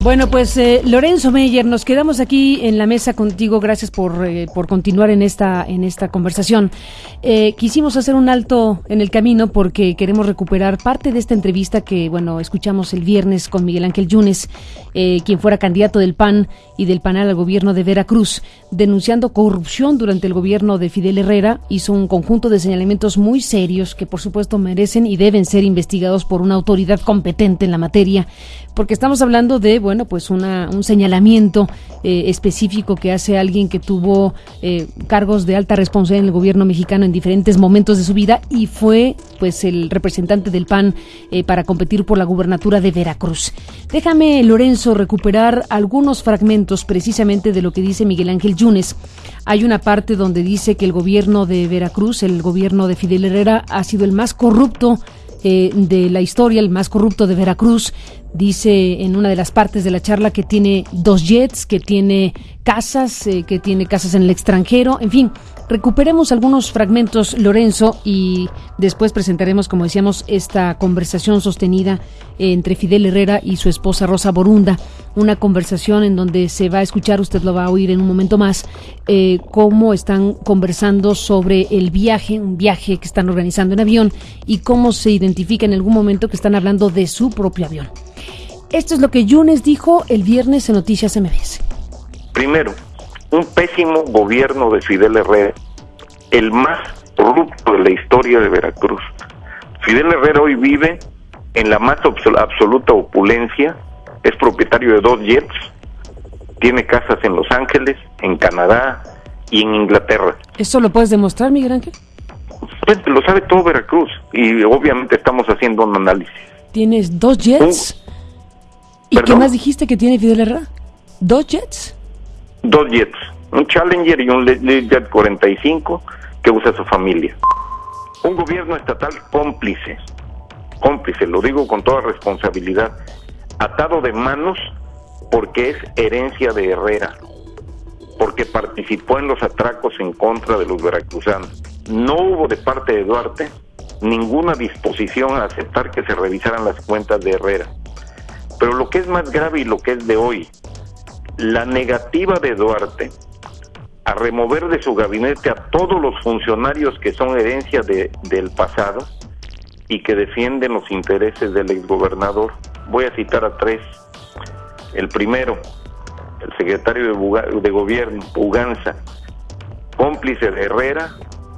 Bueno, pues Lorenzo Meyer, nos quedamos aquí en la mesa contigo. Gracias por continuar en esta conversación. Quisimos hacer un alto en el camino porque queremos recuperar parte de esta entrevista que, bueno, escuchamos el viernes con Miguel Ángel Yunes, quien fuera candidato del PAN y del PANAL al gobierno de Veracruz, denunciando corrupción durante el gobierno de Fidel Herrera. Hizo un conjunto de señalamientos muy serios que, por supuesto, merecen y deben ser investigados por una autoridad competente en la materia, porque estamos hablando de, bueno, pues un señalamiento específico que hace alguien que tuvo cargos de alta responsabilidad en el gobierno mexicano en diferentes momentos de su vida y fue, pues, el representante del PAN para competir por la gubernatura de Veracruz. Déjame, Lorenzo, recuperar algunos fragmentos precisamente de lo que dice Miguel Ángel Yunes. Hay una parte donde dice que el gobierno de Veracruz, el gobierno de Fidel Herrera, ha sido el más corrupto de la historia, el más corrupto de Veracruz. Dice en una de las partes de la charla que tiene 2 jets, que tiene casas en el extranjero. En fin, recuperemos algunos fragmentos, Lorenzo, y después presentaremos, como decíamos, esta conversación sostenida entre Fidel Herrera y su esposa Rosa Borunda, una conversación en donde se va a escuchar, usted lo va a oír en un momento más, cómo están conversando sobre el viaje, un viaje que están organizando en avión, y cómo se identifica en algún momento que están hablando de su propio avión. Esto es lo que Yunes dijo el viernes en Noticias MBS. Primero, un pésimo gobierno de Fidel Herrera, el más corrupto de la historia de Veracruz. Fidel Herrera hoy vive en la más absoluta opulencia, es propietario de 2 jets, tiene casas en Los Ángeles, en Canadá y en Inglaterra. ¿Eso lo puedes demostrar, Miguel Ángel? Pues lo sabe todo Veracruz y obviamente estamos haciendo un análisis. ¿Tienes 2 jets? ¿Y qué más dijiste que tiene Fidel Herrera? ¿2 jets? 2 jets, un Challenger y un Learjet 45 que usa su familia. Un gobierno estatal cómplice, lo digo con toda responsabilidad, atado de manos porque es herencia de Herrera, porque participó en los atracos en contra de los veracruzanos. No hubo de parte de Duarte ninguna disposición a aceptar que se revisaran las cuentas de Herrera. Pero lo que es más grave y lo que es de hoy, la negativa de Duarte a remover de su gabinete a todos los funcionarios que son herencia del pasado y que defienden los intereses del exgobernador. Voy a citar a 3. El primero, el secretario de Gobierno, Puganza, cómplice de Herrera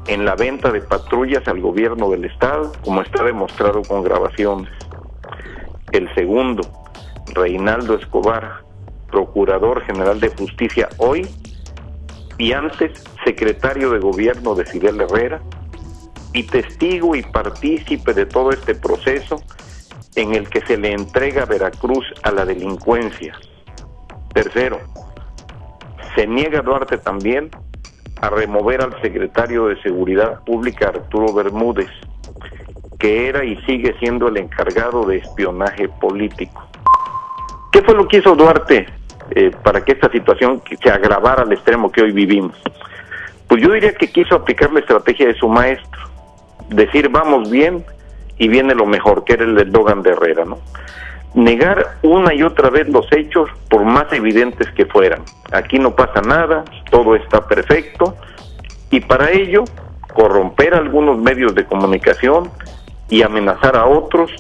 en la venta de patrullas al gobierno del estado, como está demostrado con grabaciones. El segundo, Reinaldo Escobar, Procurador General de Justicia hoy y antes secretario de Gobierno de Fidel Herrera y testigo y partícipe de todo este proceso en el que se le entrega Veracruz a la delincuencia. Tercero, se niega Duarte también a remover al secretario de Seguridad Pública Arturo Bermúdez, que era y sigue siendo el encargado de espionaje político. ¿Qué fue lo que hizo Duarte para que esta situación se agravara al extremo que hoy vivimos? Pues yo diría que quiso aplicar la estrategia de su maestro, decir vamos bien y viene lo mejor, que era el eslogan de Herrera, ¿no? Negar una y otra vez los hechos, por más evidentes que fueran. Aquí no pasa nada, todo está perfecto, y para ello corromper algunos medios de comunicación y amenazar a otros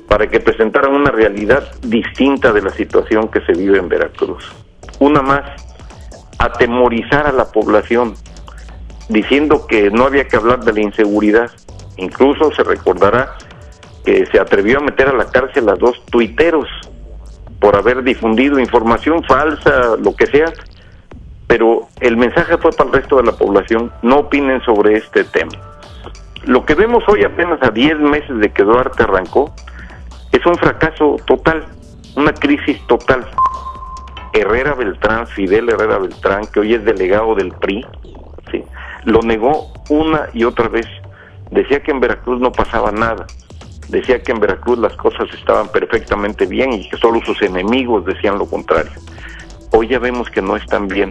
para que presentaran una realidad distinta de la situación que se vive en Veracruz. Una más, atemorizar a la población, diciendo que no había que hablar de la inseguridad. Incluso se recordará que se atrevió a meter a la cárcel a 2 tuiteros por haber difundido información falsa, lo que sea, pero el mensaje fue para el resto de la población: no opinen sobre este tema. Lo que vemos hoy, apenas a 10 meses de que Duarte arrancó, es un fracaso total, una crisis total. Herrera Beltrán, Fidel Herrera Beltrán, que hoy es delegado del PRI, ¿sí?, lo negó una y otra vez. Decía que en Veracruz no pasaba nada, decía que en Veracruz las cosas estaban perfectamente bien y que solo sus enemigos decían lo contrario. Hoy ya vemos que no están bien,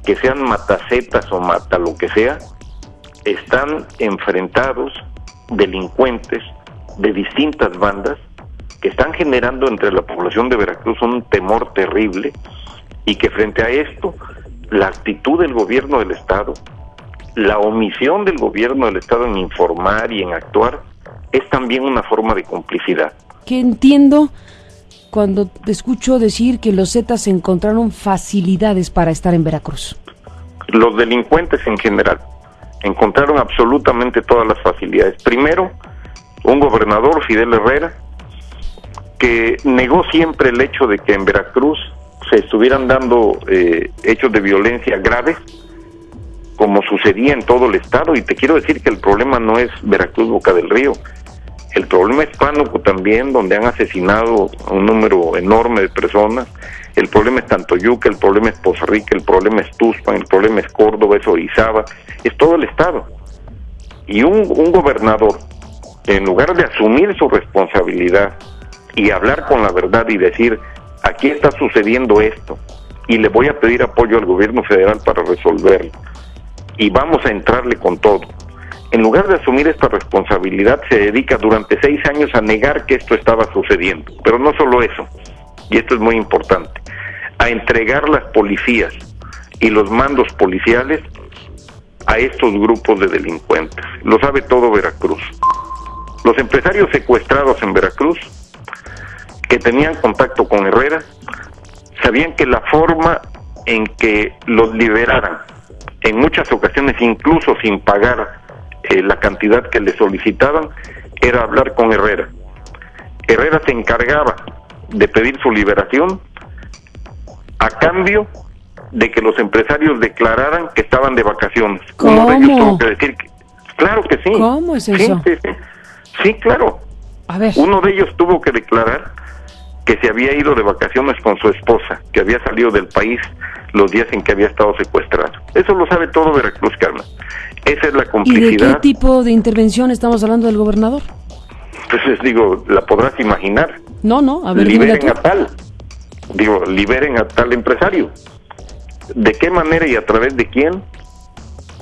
que sean matacetas o mata lo que sea, están enfrentados delincuentes de distintas bandas que están generando entre la población de Veracruz un temor terrible, y que frente a esto, la actitud del gobierno del Estado, la omisión del gobierno del Estado en informar y en actuar, es también una forma de complicidad. Que entiendo cuando te escucho decir que los Zetas encontraron facilidades para estar en Veracruz. Los delincuentes en general encontraron absolutamente todas las facilidades. Primero, un gobernador, Fidel Herrera, que negó siempre el hecho de que en Veracruz se estuvieran dando hechos de violencia graves, como sucedía en todo el estado. Y te quiero decir que el problema no es Veracruz, Boca del Río. El problema es Pánuco también, donde han asesinado a un número enorme de personas. El problema es Tantoyuca, el problema es Poza Rica, el problema es Tuxpan, el problema es Córdoba, es Orizaba, es todo el estado. Y un gobernador, en lugar de asumir su responsabilidad y hablar con la verdad y decir, aquí está sucediendo esto, y le voy a pedir apoyo al gobierno federal para resolverlo, y vamos a entrarle con todo. En lugar de asumir esta responsabilidad, se dedica durante 6 años a negar que esto estaba sucediendo. Pero no solo eso, y esto es muy importante, a entregar las policías y los mandos policiales a estos grupos de delincuentes. Lo sabe todo Veracruz. Los empresarios secuestrados en Veracruz, que tenían contacto con Herrera, sabían que la forma en que los liberaran, en muchas ocasiones incluso sin pagar la cantidad que le solicitaban, era hablar con Herrera. Herrera se encargaba de pedir su liberación a cambio de que los empresarios declararan que estaban de vacaciones. ¿Cómo? Uno de ellos tuvo que decir que, claro que sí. ¿Cómo es eso? Sí, claro. A ver. Uno de ellos tuvo que declarar que se había ido de vacaciones con su esposa, que había salido del país los días en que había estado secuestrado. Eso lo sabe todo Veracruz, Carmen. Esa es la complicidad. ¿Y de qué tipo de intervención estamos hablando del gobernador? Entonces, digo, la podrás imaginar. No, a ver, liberen a tal empresario. ¿De qué manera y a través de quién?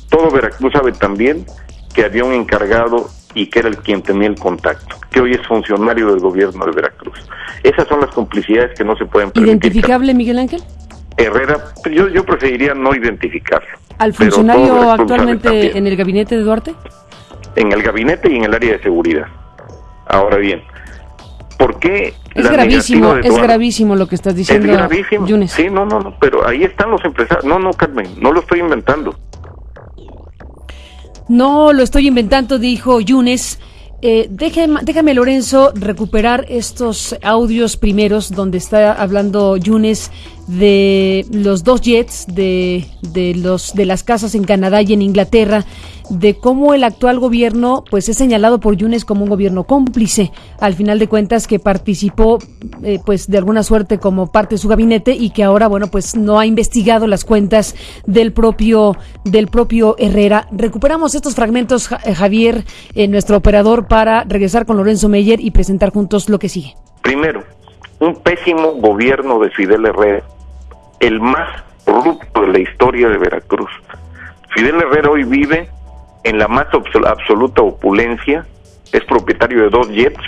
Todo Veracruz sabe también que había un encargado y que era el quien tenía el contacto, que hoy es funcionario del gobierno de Veracruz. Esas son las complicidades que no se pueden permitir. ¿Identificable, Miguel Ángel? Herrera, yo preferiría no identificarlo. ¿Al funcionario actualmente en el gabinete de Duarte? En el gabinete y en el área de seguridad. Ahora bien, ¿por qué? Es gravísimo lo que estás diciendo. Es gravísimo. Yunes. Sí, no, pero ahí están los empresarios. No, Carmen, no lo estoy inventando. No lo estoy inventando, dijo Yunes. Déjame, Lorenzo, recuperar estos audios primeros donde está hablando Yunes de los 2 jets, de las casas en Canadá y en Inglaterra, de cómo el actual gobierno pues es señalado por Yunes como un gobierno cómplice, al final de cuentas, que participó pues de alguna suerte como parte de su gabinete, y que ahora pues no ha investigado las cuentas del propio Herrera. Recuperamos estos fragmentos, Javier, nuestro operador, para regresar con Lorenzo Meyer y presentar juntos lo que sigue. Primero, un pésimo gobierno de Fidel Herrera, el más corrupto de la historia de Veracruz. Fidel Herrera hoy vive en la más absoluta opulencia, es propietario de 2 jets,